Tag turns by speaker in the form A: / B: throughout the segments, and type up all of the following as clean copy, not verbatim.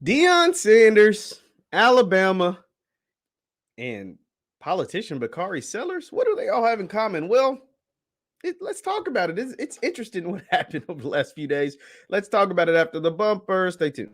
A: Deion Sanders, Alabama, and politician Bakari Sellers. What do they all have in common? Well, let's talk about it. It's interesting what happened over the last few days. Let's talk about it after the bumper. Stay tuned.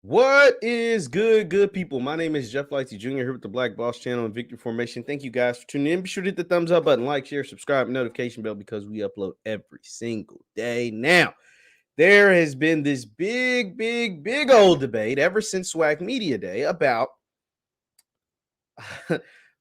A: What is good people? My name is JeffLightsYJr. here with the Black Boss channel and Victory Formation. Thank you guys for tuning in. Be sure to hit the thumbs up button, like, share, subscribe, notification bell because we upload every single day. Now, there has been this big old debate ever since SWAC Media Day about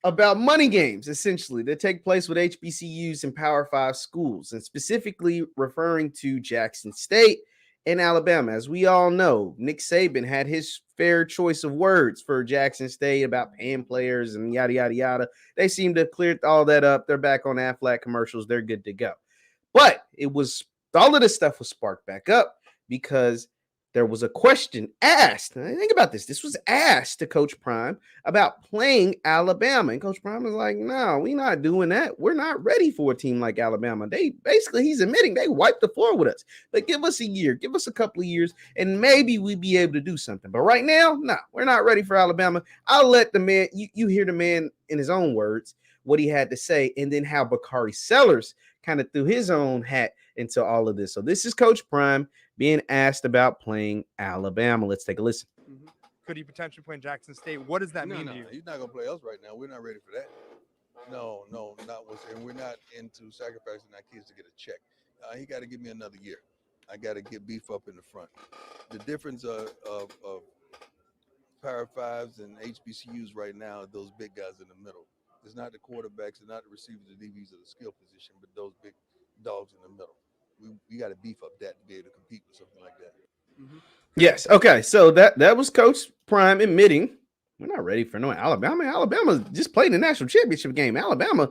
A: about money games, essentially, that take place with HBCUs and Power 5 schools, and specifically referring to Jackson State and Alabama. As we all know, Nick Saban had his fair choice of words for Jackson State about paying players and yada, yada, yada. They seem to have cleared all that up. They're back on Aflac commercials. They're good to go. But all of this stuff was sparked back up because there was a question asked. Think about this. This was asked to Coach Prime about playing Alabama. And Coach Prime was like, no, we're not doing that. We're not ready for a team like Alabama. He's admitting they wiped the floor with us. But give us a year, give us a couple of years, and maybe we'd be able to do something. But right now, no, we're not ready for Alabama. I'll let the man, you hear the man in his own words, what he had to say, and then how Bakari Sellers kind of threw his own hat into all of this. So this is Coach Prime being asked about playing Alabama. Let's take a listen.
B: Could he potentially play in Jackson State? What does that mean to you?
C: He's not going to play us right now. We're not ready for that. No, not with, and we're not into sacrificing our kids to get a check. He got to give me another year. I got to get beef up in the front. The difference of Power 5s and HBCUs right now are those big guys in the middle. It's not the quarterbacks, it's not the receivers, the DBs, or the skill position, but those big dogs in the middle. We got to beef up that to be able to compete with something like that.
A: Yes. Okay. So that was Coach Prime admitting we're not ready for no Alabama. Alabama just played the national championship game. Alabama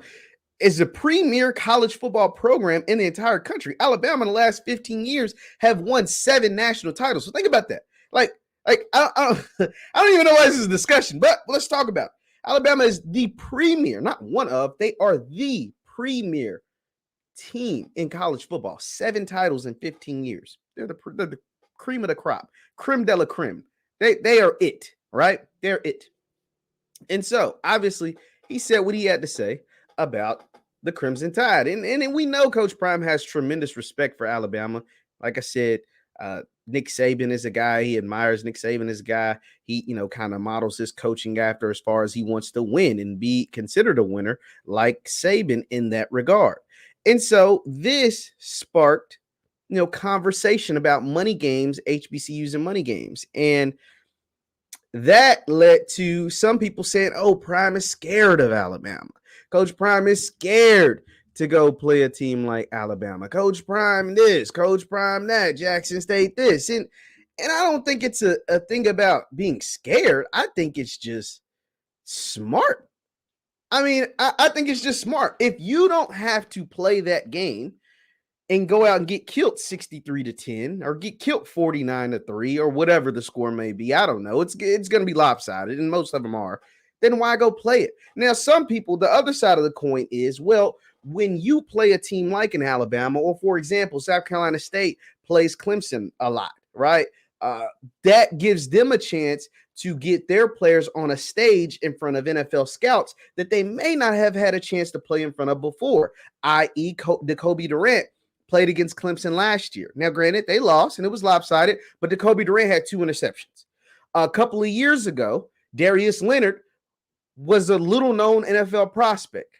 A: is the premier college football program in the entire country. Alabama in the last 15 years have won 7 national titles. So think about that. I don't even know why this is a discussion, but let's talk about it. Alabama is the premier, not one of, they are the premier team in college football. 7 titles in 15 years. They're the cream of the crop, creme de la creme. They are it, right? They're it. And so obviously he said what he had to say about the Crimson Tide. And we know Coach Prime has tremendous respect for Alabama. Like I said, Nick Saban is a guy. He admires Nick Saban as a guy. He, kind of models his coaching after as far as he wants to win and be considered a winner like Saban in that regard. And so this sparked, conversation about money games, HBCUs and money games. And that led to some people saying, oh, Prime is scared of Alabama. Coach Prime is scared to go play a team like Alabama. Coach Prime this, Coach Prime that, Jackson State this. And I don't think it's a thing about being scared. I think it's just smart. I mean, I think it's just smart. If you don't have to play that game and go out and get killed 63-10 or get killed 49-3 or whatever the score may be, I don't know. It's going to be lopsided, and most of them are. Then why go play it? Now, some people, the other side of the coin is, well, when you play a team like in Alabama, or for example, South Carolina State plays Clemson a lot, right? That gives them a chance to get their players on a stage in front of NFL scouts that they may not have had a chance to play in front of before, i.e. Jacoby Durant played against Clemson last year. Now, granted, they lost and it was lopsided, but Jacoby Durant had 2 interceptions. A couple of years ago, Darius Leonard was a little-known NFL prospect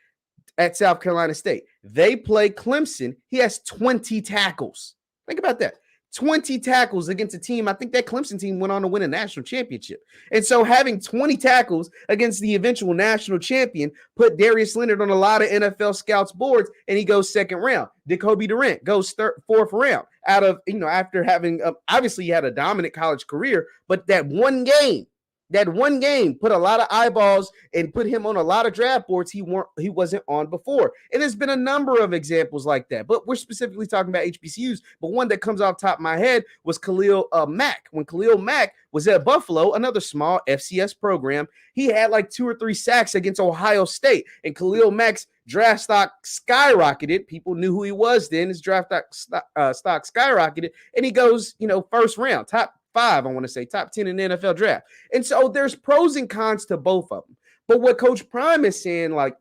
A: at South Carolina State. They play Clemson. He has 20 tackles. Think about that. 20 tackles against a team. I think that Clemson team went on to win a national championship. And so having 20 tackles against the eventual national champion put Darius Leonard on a lot of NFL scouts boards, and he goes 2nd round. Jacoby Durant goes 4th round out of, after having, obviously he had a dominant college career, but that one game That one game put a lot of eyeballs and put him on a lot of draft boards he wasn't on before. And there's been a number of examples like that. But we're specifically talking about HBCUs. But one that comes off top of my head was Khalil Mack. When Khalil Mack was at Buffalo, another small FCS program, he had like 2 or 3 sacks against Ohio State. And Khalil Mack's draft stock skyrocketed. People knew who he was then. His draft stock skyrocketed. And he goes, first round, top 5, I want to say, top 10 in the NFL draft. And so there's pros and cons to both of them. But what Coach Prime is saying, like,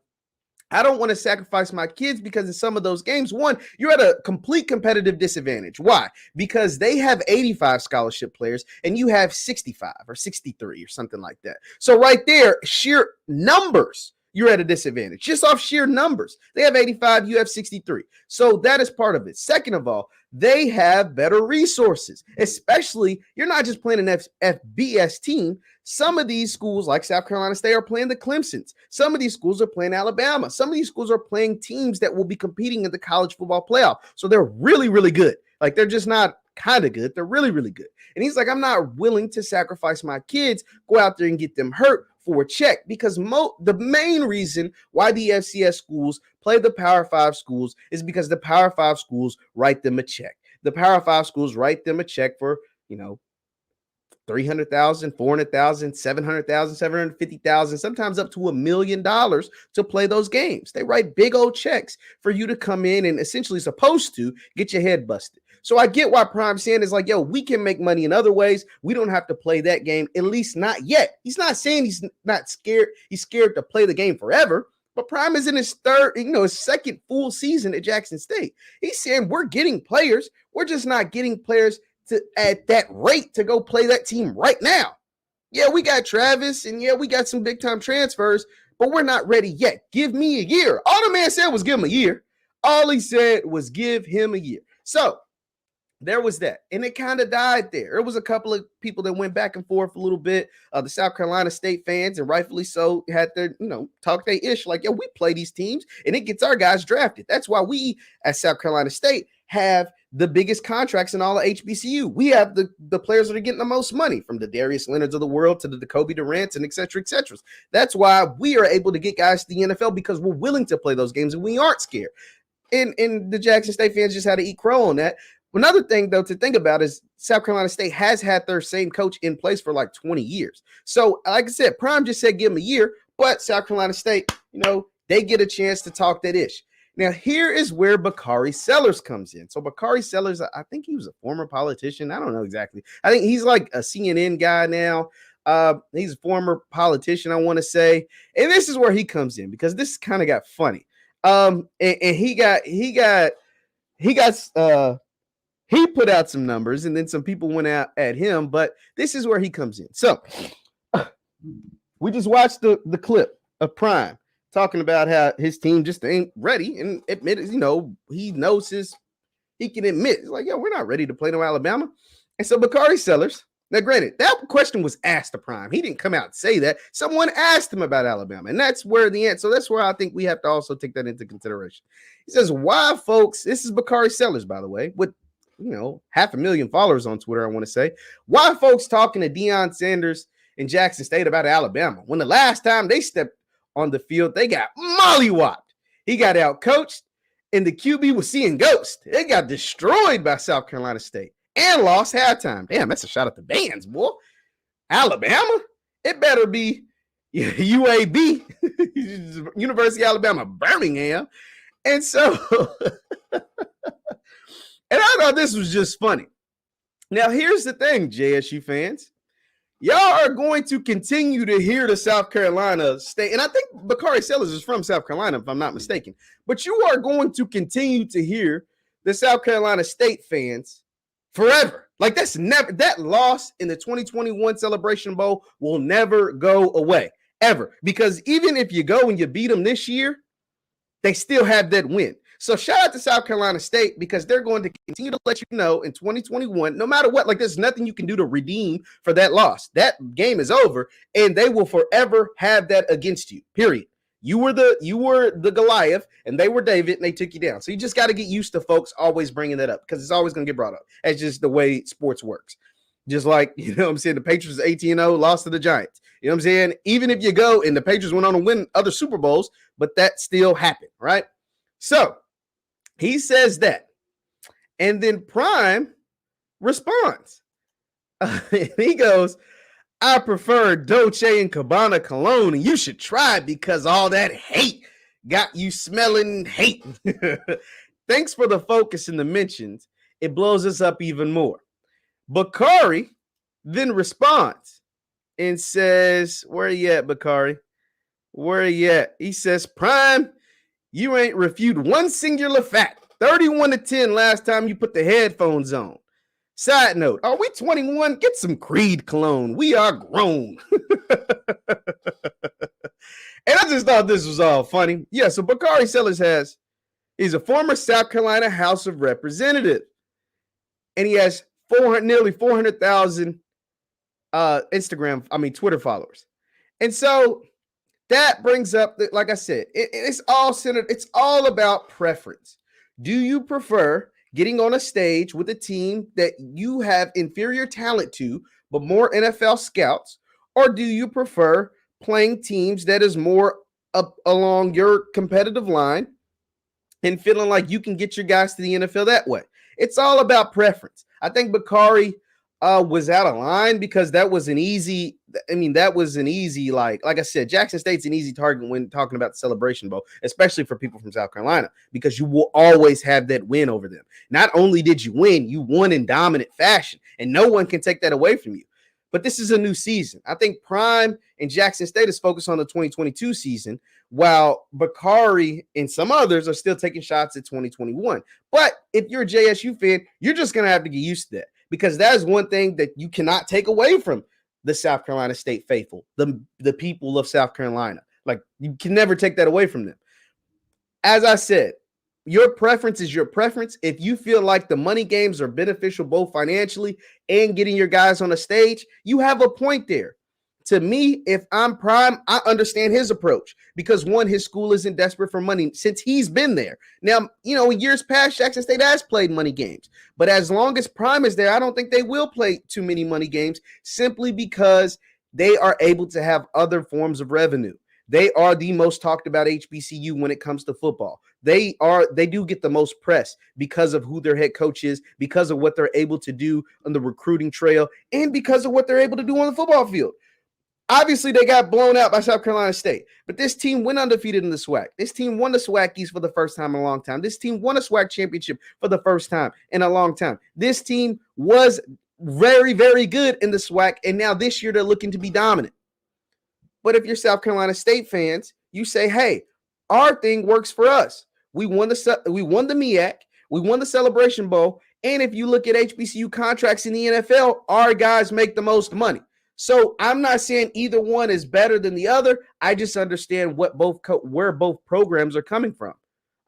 A: I don't want to sacrifice my kids because in some of those games, one, you're at a complete competitive disadvantage. Why? Because they have 85 scholarship players and you have 65 or 63 or something like that. So right there, sheer numbers, you're at a disadvantage. Just off sheer numbers. They have 85, you have 63. So that is part of it. Second of all, they have better resources, especially you're not just playing an FBS team. Some of these schools like South Carolina State are playing the Clemsons. Some of these schools are playing Alabama. Some of these schools are playing teams that will be competing in the college football playoff. So they're really, really good. Like they're just not kind of good. They're really, really good. And he's like, I'm not willing to sacrifice my kids, go out there and get them hurt for a check, because the main reason why the FCS schools play the Power 5 schools is because the Power 5 schools write them a check. The Power 5 schools write them a check for, $300,000, $400,000, $700,000, $750,000, sometimes up to $1 million to play those games. They write big old checks for you to come in and essentially supposed to get your head busted. So I get why Prime saying is like, yo, we can make money in other ways. We don't have to play that game, at least not yet. He's not saying he's not scared. He's scared to play the game forever. But Prime is in his his second full season at Jackson State. He's saying we're getting players. We're just not getting players at that rate to go play that team right now. Yeah, we got Travis, and yeah, we got some big-time transfers, but we're not ready yet. Give me a year. All the man said was give him a year. All he said was give him a year. So there was that, and it kind of died there. There was a couple of people that went back and forth a little bit. The South Carolina State fans, and rightfully so, had their, talk their ish like, yo, we play these teams, and it gets our guys drafted. That's why we, at South Carolina State, have the biggest contracts in all of HBCU. We have the players that are getting the most money, from the Darius Leonards of the world to the Kobe Durants and et cetera, et cetera. That's why we are able to get guys to the NFL, because we're willing to play those games and we aren't scared. And the Jackson State fans just had to eat crow on that. Another thing, though, to think about is South Carolina State has had their same coach in place for like 20 years. So, like I said, Prime just said give him a year, but South Carolina State, they get a chance to talk that ish. Now, here is where Bakari Sellers comes in. So Bakari Sellers, I think he was a former politician. I don't know exactly. I think he's like a CNN guy now. He's a former politician, I want to say. And this is where he comes in, because this kind of got funny. And he put out some numbers, and then some people went out at him, but this is where he comes in. So we just watched the clip of Prime talking about how his team just ain't ready, and admitted, he knows he can admit, it's like, yo, we're not ready to play no Alabama. And so Bakari Sellers, now granted, that question was asked to Prime. He didn't come out and say that. Someone asked him about Alabama, and that's where the answer. So that's where I think we have to also take that into consideration. He says, why folks, this is Bakari Sellers, by the way, with 500,000 followers on Twitter, I want to say, why folks talking to Deion Sanders in Jackson State about Alabama when the last time they stepped on the field, they got mollywopped. He got out coached, and the QB was seeing ghosts. They got destroyed by South Carolina State and lost halftime. Damn, that's a shot at the bands, boy. Alabama? It better be UAB, University of Alabama, Birmingham. And so, and I thought this was just funny. Now, here's the thing, JSU fans. Y'all are going to continue to hear the South Carolina State, and I think Bakari Sellers is from South Carolina, if I'm not mistaken, but you are going to continue to hear the South Carolina State fans forever. Like, that loss in the 2021 Celebration Bowl will never go away, ever, because even if you go and you beat them this year, they still have that win. So shout out to South Carolina State, because they're going to continue to let you know in 2021, no matter what, like there's nothing you can do to redeem for that loss. That game is over, and they will forever have that against you, period. You were the Goliath, and they were David, and they took you down. So you just got to get used to folks always bringing that up, because it's always going to get brought up. That's just the way sports works. Just like, you know what I'm saying, the Patriots 18-0 lost to the Giants. You know what I'm saying? Even if you go and the Patriots went on to win other Super Bowls, but that still happened, right? So he says that. And then Prime responds. And he goes, I prefer Dolce and Gabbana cologne, and you should try it because all that hate got you smelling hate. Thanks for the focus and the mentions. It blows us up even more. Bakari then responds and says, where are you at, Bakari? Where are you at? He says, Prime, you ain't refuted one singular fact. 31-10 last time you put the headphones on. Side note, are we 21? Get some Creed cologne. We are grown. And I just thought this was all funny. Yeah, so Bakari Sellers he's a former South Carolina House of Representative. And he has nearly 400,000 Twitter followers. And so that brings up, like I said, it's all centered. It's all about preference. Do you prefer getting on a stage with a team that you have inferior talent to, but more NFL scouts? Or do you prefer playing teams that is more up along your competitive line and feeling like you can get your guys to the NFL that way? It's all about preference. I think Bakari was out of line because that was an easy, like I said, Jackson State's an easy target when talking about the Celebration Bowl, especially for people from South Carolina, because you will always have that win over them. Not only did you win, you won in dominant fashion, and no one can take that away from you. But this is a new season. I think Prime and Jackson State is focused on the 2022 season, while Bakari and some others are still taking shots at 2021. But if you're a JSU fan, you're just going to have to get used to that, because that is one thing that you cannot take away from the South Carolina State faithful, the people of South Carolina. Like, you can never take that away from them. As I said, your preference is your preference. If you feel like the money games are beneficial both financially and getting your guys on a stage, you have a point there. To me, if I'm Prime, I understand his approach because, one, his school isn't desperate for money since he's been there. Now, in years past, Jackson State has played money games. But as long as Prime is there, I don't think they will play too many money games simply because they are able to have other forms of revenue. They are the most talked about HBCU when it comes to football. They do get the most press because of who their head coach is, because of what they're able to do on the recruiting trail, and because of what they're able to do on the football field. Obviously, they got blown out by South Carolina State, but this team went undefeated in the SWAC. This team won the SWAC East for the first time in a long time. This team won a SWAC championship for the first time in a long time. This team was very, very good in the SWAC, and now this year they're looking to be dominant. But if you're South Carolina State fans, you say, hey, our thing works for us. We won the MEAC, we won the Celebration Bowl, and if you look at HBCU contracts in the NFL, our guys make the most money. So I'm not saying either one is better than the other. I just understand where both programs are coming from.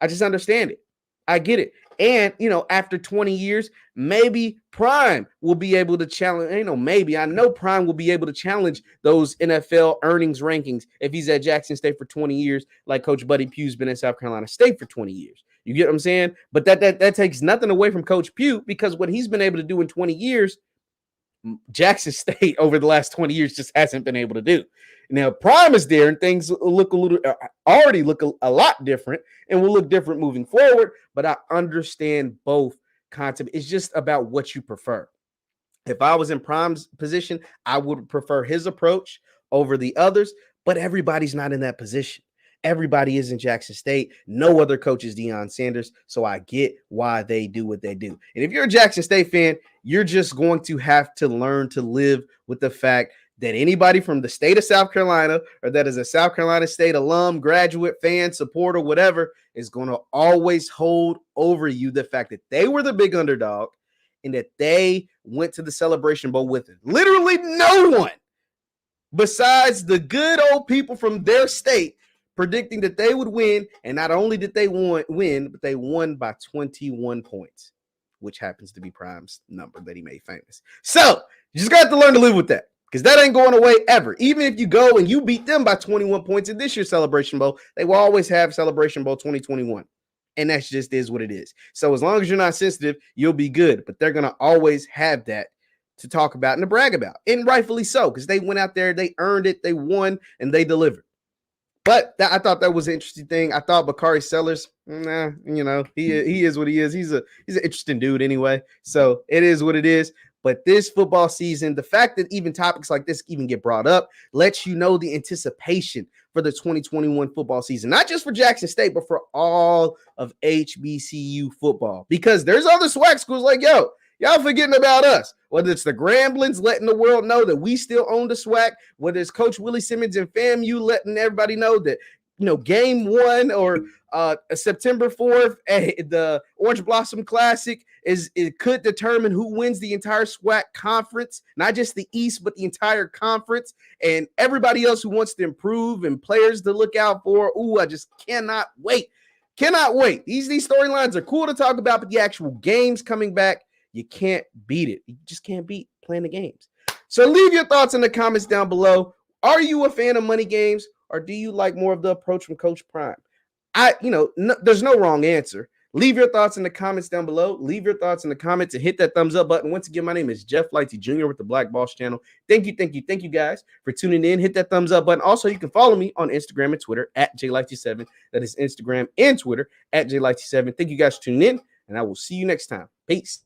A: I just understand it. I get it. And, after 20 years, maybe Prime will be able to challenge, I know Prime will be able to challenge those NFL earnings rankings if he's at Jackson State for 20 years, like Coach Buddy Pugh's been at South Carolina State for 20 years. You get what I'm saying? But that takes nothing away from Coach Pugh, because what he's been able to do in 20 years, Jackson State over the last 20 years just hasn't been able to do. Now, Prime is there, and things already look a lot different, and will look different moving forward. But I understand both concepts. It's just about what you prefer. If I was in Prime's position, I would prefer his approach over the others. But everybody's not in that position. Everybody is in Jackson State. No other coach is Deion Sanders. So I get why they do what they do. And if you're a Jackson State fan, you're just going to have to learn to live with the fact that anybody from the state of South Carolina, or that is a South Carolina State alum, graduate, fan, supporter, whatever, is going to always hold over you the fact that they were the big underdog and that they went to the Celebration Bowl with it. Literally no one besides the good old people from their state predicting that they would win. And not only did they win, but they won by 21 points, which happens to be Prime's number that he made famous. So you just got to learn to live with that, because that ain't going away ever. Even if you go and you beat them by 21 points in this year's Celebration Bowl, they will always have Celebration Bowl 2021. And that just is what it is. So as long as you're not sensitive, you'll be good. But they're going to always have that to talk about and to brag about, and rightfully so, because they went out there, they earned it, they won, and they delivered. But I thought that was an interesting thing. I thought Bakari Sellers, he is what he is. He's an interesting dude anyway. So it is what it is. But this football season, the fact that even topics like this even get brought up lets you know the anticipation for the 2021 football season, not just for Jackson State, but for all of HBCU football, because there's other SWAC schools like, y'all forgetting about us. Whether it's the Gramblins letting the world know that we still own the SWAC, whether it's Coach Willie Simmons and FAMU letting everybody know that, game 1 or September 4th, the Orange Blossom Classic it could determine who wins the entire SWAC conference, not just the East, but the entire conference, and everybody else who wants to improve and players to look out for. Ooh, I just cannot wait. Cannot wait. These storylines are cool to talk about, but the actual games coming back, you can't beat it. You just can't beat playing the games. So leave your thoughts in the comments down below. Are you a fan of money games, or do you like more of the approach from Coach Prime? There's no wrong answer. Leave your thoughts in the comments down below. Leave your thoughts in the comments and hit that thumbs up button. Once again, my name is JeffLightsYJr with the Black Boss channel. Thank you guys for tuning in. Hit that thumbs up button. Also, you can follow me on Instagram and Twitter at JLightsy7. That is Instagram and Twitter at JLightsy7. Thank you guys for tuning in, and I will see you next time. Peace.